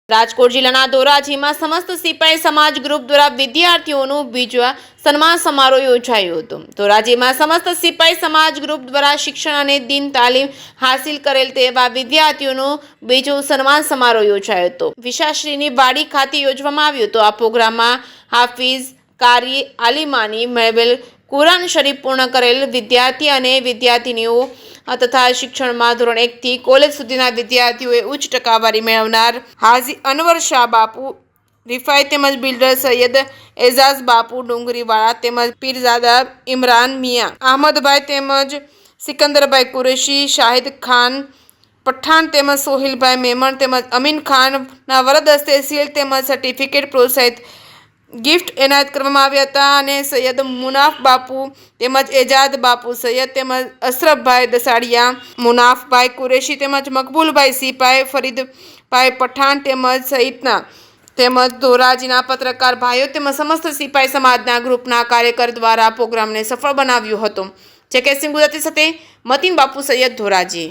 રાજકોટ જિલ્લાના ધોરાજીમાં સમસ્ત સિપાઈ સમાજ ગ્રુપ દ્વારા વિદ્યાર્થીઓનું બીજા સન્માન સમારોહ યોજાયો હતો। ધોરાજીમાં સમસ્ત સિપાઈ સમાજ ગ્રુપ દ્વારા શિક્ષણ અને દિન તાલીમ હાસિલ કરેલ તેવા વિદ્યાર્થીઓનો બીજો સન્માન સમારોહ યોજાયો હતો। વિશાશ્રીની વાડી ખાતે યોજવામાં આવ્યો હતો। આ પ્રોગ્રામમાં હાફિઝ કારી આલિમાની મેબેલ કુરાન શરીફ પૂર્ણ કરેલ વિદ્યાર્થી અને વિદ્યાર્થીનીઓ તથા શિક્ષણમાં ધોરણ 1 થી કોલેજ સુધીના વિદ્યાર્થીઓએ ઉચ્ચ ટકાવારી મેળવનાર હાજી અનવર શાહ બાપુ રિફાઈ તેમજ બિલ્ડર સૈયદ એઝાઝ બાપુ ડુંગરીવાળા તેમજ પીરઝાદા ઇમરાન મિયા અહમદભાઈ તેમજ સિકંદરભાઈ કુરેશી શાહિદ ખાન પઠાણ તેમજ સોહિલભાઈ મેમણ તેમજ અમીન ખાનના વરદ હસ્તે સીલ તેમજ સર્ટિફિકેટ પ્રોત્સાહિત ગિફ્ટ એનાયત કરવામાં આવ્યા હતા। અને સૈયદ મુનાફ બાપુ તેમજ એજાદ બાપુ સૈયદ તેમજ અશરફભાઈ દસાડિયા મુનાફભાઈ કુરેશી તેમજ મકબૂલભાઈ સિપાઈ ફરીદભાઈ પઠાણ તેમજ સહિતના તેમજ ધોરાજીના પત્રકાર ભાઈઓ તેમજ સમસ્ત સિપાઈ સમાજના ગ્રુપના કાર્યકર દ્વારા પ્રોગ્રામને સફળ બનાવ્યો હતો। જે કે સિંહ ગુજરાતી સાથે મતીન બાપુ સૈયદ ધોરાજી।